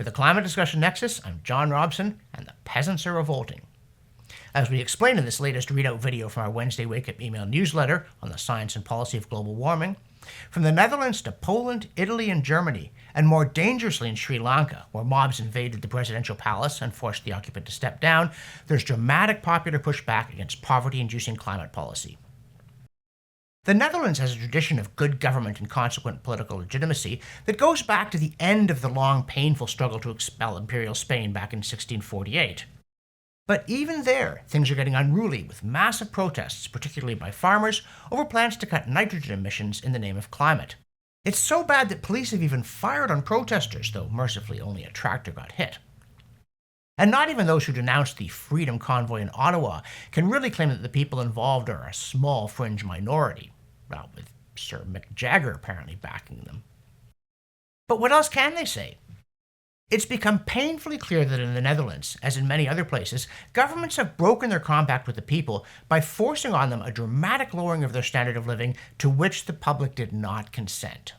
For the Climate Discussion Nexus, I'm John Robson, and the Peasants Are Revolting. As we explain in this latest readout video from our Wednesday Wake Up email newsletter on the science and policy of global warming, from the Netherlands to Poland, Italy, and Germany, and more dangerously in Sri Lanka, where mobs invaded the presidential palace and forced the occupant to step down, there's dramatic popular pushback against poverty-inducing climate policy. The Netherlands has a tradition of good government and consequent political legitimacy that goes back to the end of the long, painful struggle to expel Imperial Spain back in 1648. But even there, things are getting unruly with massive protests, particularly by farmers, over plans to cut nitrogen emissions in the name of climate. It's so bad that police have even fired on protesters, though mercifully only a tractor got hit. And not even those who denounced the Freedom Convoy in Ottawa can really claim that the people involved are a small fringe minority. Well, with Sir Mick Jagger apparently backing them. But what else can they say? It's become painfully clear that in the Netherlands, as in many other places, governments have broken their compact with the people by forcing on them a dramatic lowering of their standard of living to which the public did not consent.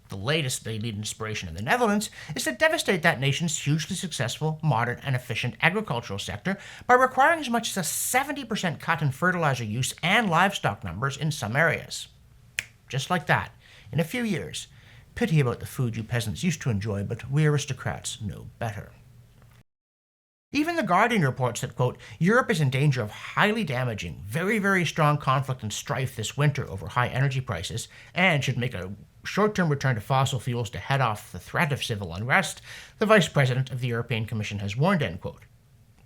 The latest they lead inspiration in the Netherlands is to devastate that nation's hugely successful, modern, and efficient agricultural sector by requiring as much as a 70% cut in fertilizer use and livestock numbers in some areas. Just like that, in a few years. Pity about the food you peasants used to enjoy, but we aristocrats know better. Even The Guardian reports that, quote, Europe is in danger of highly damaging, very, very strong conflict and strife this winter over high energy prices, and should make a short-term return to fossil fuels to head off the threat of civil unrest, the Vice President of the European Commission has warned, end quote.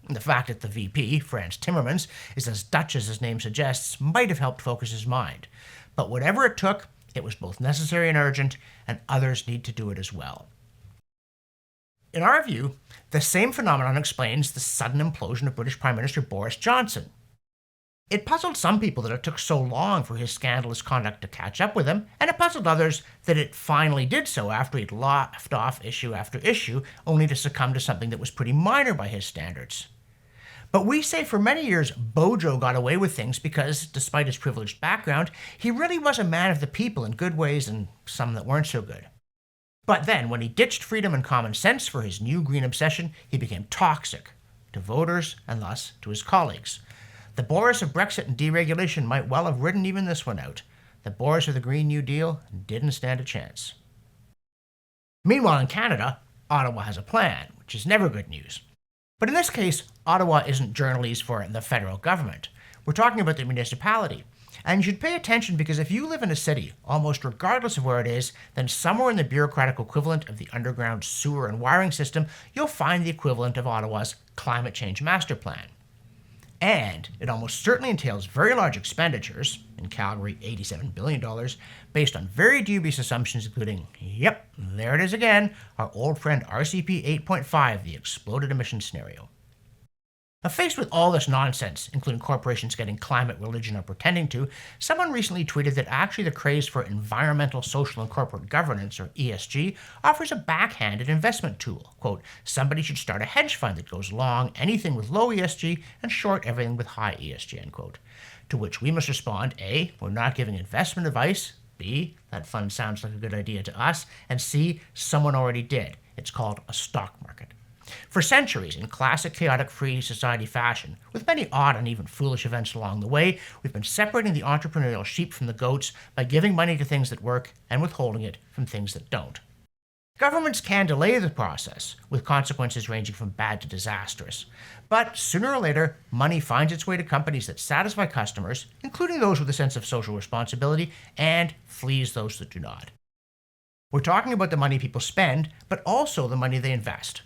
The fact that the VP, Frans Timmermans, is as Dutch as his name suggests might have helped focus his mind. But whatever it took, it was both necessary and urgent, and others need to do it as well. In our view, the same phenomenon explains the sudden implosion of British Prime Minister Boris Johnson. It puzzled some people that it took so long for his scandalous conduct to catch up with him, and it puzzled others that it finally did so after he'd laughed off issue after issue, only to succumb to something that was pretty minor by his standards. But we say for many years Bojo got away with things because, despite his privileged background, he really was a man of the people in good ways and some that weren't so good. But then, when he ditched freedom and common sense for his new green obsession, he became toxic to voters and thus to his colleagues. The Boris of Brexit and deregulation might well have ridden even this one out. The Boris of the Green New Deal didn't stand a chance. Meanwhile, in Canada, Ottawa has a plan, which is never good news. But in this case, Ottawa isn't journalese for the federal government. We're talking about the municipality. And you should pay attention because if you live in a city, almost regardless of where it is, then somewhere in the bureaucratic equivalent of the underground sewer and wiring system, you'll find the equivalent of Ottawa's climate change master plan. And it almost certainly entails very large expenditures, in Calgary $87 billion, based on very dubious assumptions including, yep, there it is again, our old friend RCP 8.5, the exploded emissions scenario. Now, faced with all this nonsense, including corporations getting climate religion or pretending to, someone recently tweeted that actually the craze for environmental, social, and corporate governance, or ESG, offers a backhanded investment tool. Quote, somebody should start a hedge fund that goes long anything with low ESG and short everything with high ESG, end quote. To which we must respond, A, we're not giving investment advice, B, that fund sounds like a good idea to us, and C, someone already did. It's called a stock market. For centuries, in classic chaotic free society fashion, with many odd and even foolish events along the way, we've been separating the entrepreneurial sheep from the goats by giving money to things that work and withholding it from things that don't. Governments can delay the process, with consequences ranging from bad to disastrous. But sooner or later, money finds its way to companies that satisfy customers, including those with a sense of social responsibility, and flees those that do not. We're talking about the money people spend, but also the money they invest.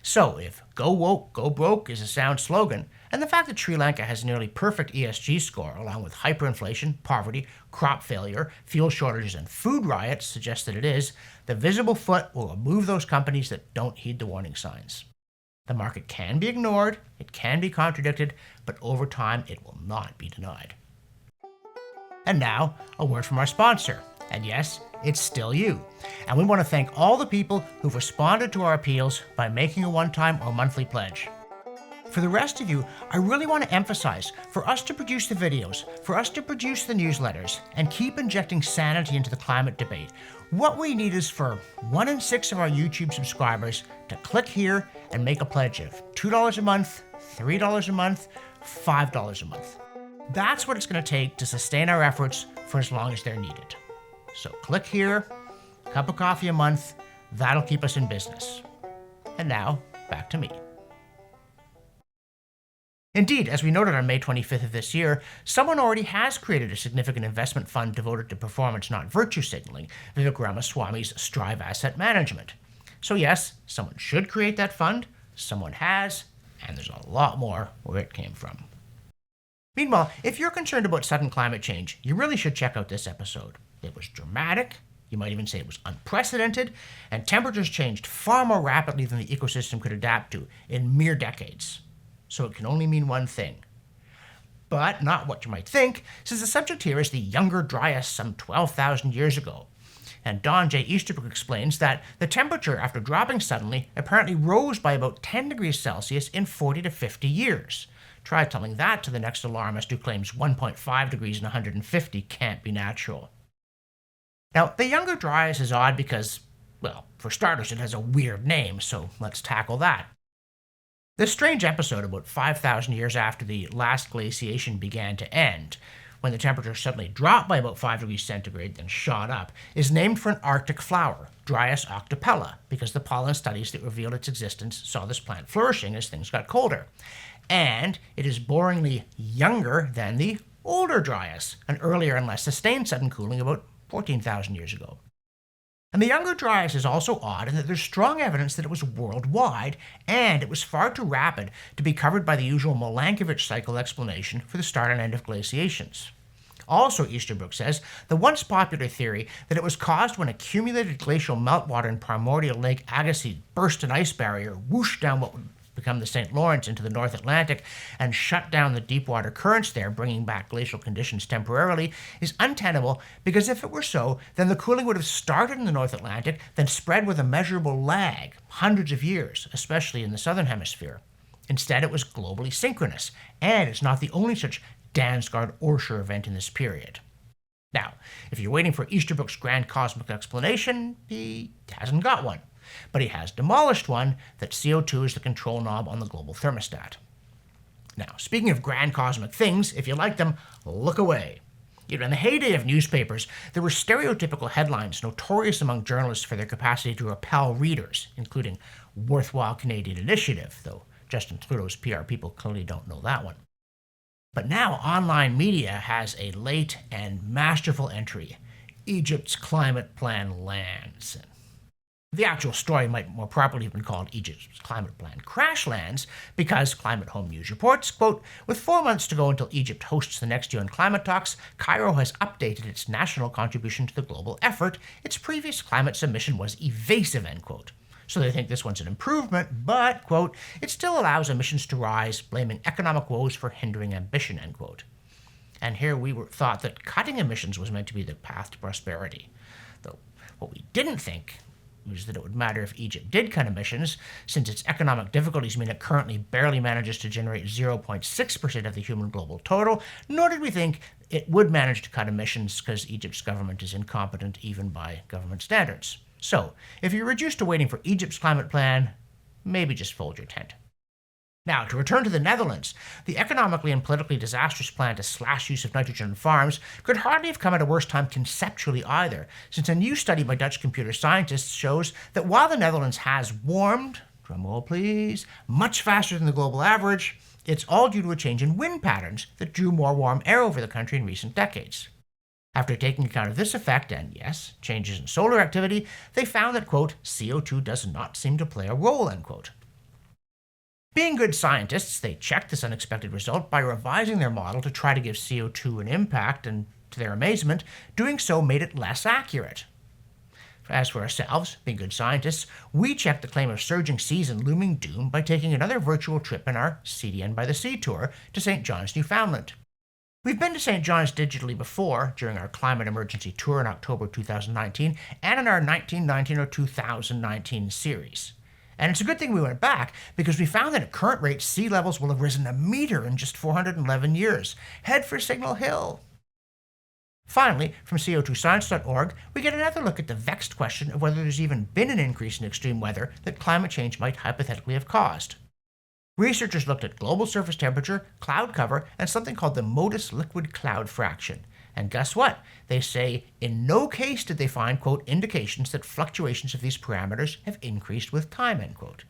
So if go woke, go broke is a sound slogan, and the fact that Sri Lanka has a nearly perfect ESG score along with hyperinflation, poverty, crop failure, fuel shortages, and food riots suggests that it is, the visible foot will remove those companies that don't heed the warning signs. The market can be ignored, it can be contradicted, but over time it will not be denied. And now, a word from our sponsor. And yes, it's still you. And we want to thank all the people who've responded to our appeals by making a one-time or monthly pledge. For the rest of you, I really want to emphasize, for us to produce the videos, for us to produce the newsletters, and keep injecting sanity into the climate debate, what we need is for 1 in 6 of our YouTube subscribers to click here and make a pledge of $2 a month, $3 a month, $5 a month. That's what it's going to take to sustain our efforts for as long as they're needed. So click here, cup of coffee a month, that'll keep us in business. And now, back to me. Indeed, as we noted on May 25th of this year, someone already has created a significant investment fund devoted to performance, not virtue signaling, Vivek Ramaswamy's Strive Asset Management. So yes, someone should create that fund, someone has, and there's a lot more where it came from. Meanwhile, if you're concerned about sudden climate change, you really should check out this episode. It was dramatic, you might even say it was unprecedented, and temperatures changed far more rapidly than the ecosystem could adapt to in mere decades. So it can only mean one thing. But not what you might think, since the subject here is the Younger Dryas some 12,000 years ago. And Don J. Easterbrook explains that the temperature, after dropping suddenly, apparently rose by about 10 degrees Celsius in 40 to 50 years. Try telling that to the next alarmist who claims 1.5 degrees in 150 can't be natural. Now, the Younger Dryas is odd because, well, for starters, it has a weird name, so let's tackle that. This strange episode about 5,000 years after the last glaciation began to end, when the temperature suddenly dropped by about 5 degrees centigrade, then shot up, is named for an Arctic flower, Dryas octopella, because the pollen studies that revealed its existence saw this plant flourishing as things got colder. And it is boringly younger than the older Dryas, an earlier and less sustained sudden cooling about 14,000 years ago. And the Younger Dryas is also odd in that there's strong evidence that it was worldwide, and it was far too rapid to be covered by the usual Milankovitch cycle explanation for the start and end of glaciations. Also, Easterbrook says, the once popular theory that it was caused when accumulated glacial meltwater in primordial Lake Agassiz burst an ice barrier, whooshed down what would become the St. Lawrence into the North Atlantic, and shut down the deep water currents there, bringing back glacial conditions temporarily, is untenable because if it were so, then the cooling would have started in the North Atlantic, then spread with a measurable lag, hundreds of years, especially in the southern hemisphere. Instead, it was globally synchronous, and it's not the only such Dansgaard-Orscher event in this period. Now, if you're waiting for Easterbrook's grand cosmic explanation, he hasn't got one. But he has demolished one that CO2 is the control knob on the global thermostat. Now, speaking of grand cosmic things, if you like them, look away. In the heyday of newspapers, there were stereotypical headlines notorious among journalists for their capacity to repel readers, including Worthwhile Canadian Initiative, though Justin Trudeau's PR people clearly don't know that one. But now online media has a late and masterful entry, Egypt's climate plan lands. The actual story might more properly have been called Egypt's climate plan crash lands, because Climate Home News reports, quote, with 4 months to go until Egypt hosts the next UN climate talks, Cairo has updated its national contribution to the global effort. Its previous climate submission was evasive, end quote. So they think this one's an improvement, but, quote, it still allows emissions to rise, blaming economic woes for hindering ambition, end quote. And here we thought that cutting emissions was meant to be the path to prosperity. Though what we didn't think was that it would matter if Egypt did cut emissions, since its economic difficulties mean it currently barely manages to generate 0.6% of the human global total, nor did we think it would manage to cut emissions because Egypt's government is incompetent even by government standards. So, if you're reduced to waiting for Egypt's climate plan, maybe just fold your tent. Now, to return to the Netherlands, the economically and politically disastrous plan to slash use of nitrogen on farms could hardly have come at a worse time conceptually either, since a new study by Dutch computer scientists shows that while the Netherlands has warmed, drumroll please, much faster than the global average, it's all due to a change in wind patterns that drew more warm air over the country in recent decades. After taking account of this effect and, yes, changes in solar activity, they found that, quote, CO2 does not seem to play a role, end quote. Being good scientists, they checked this unexpected result by revising their model to try to give CO2 an impact, and to their amazement, doing so made it less accurate. As for ourselves, being good scientists, we checked the claim of surging seas and looming doom by taking another virtual trip in our CDN by the Sea tour to St. John's, Newfoundland. We've been to St. John's digitally before, during our climate emergency tour in October 2019, and in our 1919 or 2019 series. And it's a good thing we went back, because we found that at current rates, sea levels will have risen a meter in just 411 years. Head for Signal Hill. Finally, from co2science.org, we get another look at the vexed question of whether there's even been an increase in extreme weather that climate change might hypothetically have caused. Researchers looked at global surface temperature, cloud cover, and something called the Modus liquid cloud fraction. And guess what? They say in no case did they find, quote, indications that fluctuations of these parameters have increased with time, end quote.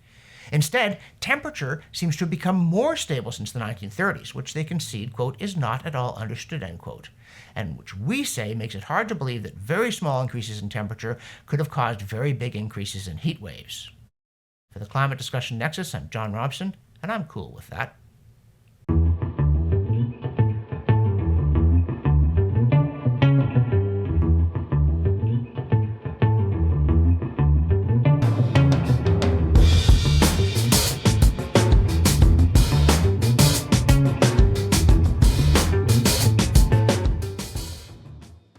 Instead, temperature seems to have become more stable since the 1930s, which they concede, quote, is not at all understood, end quote, and which we say makes it hard to believe that very small increases in temperature could have caused very big increases in heat waves. For the Climate Discussion Nexus, I'm John Robson, and I'm cool with that.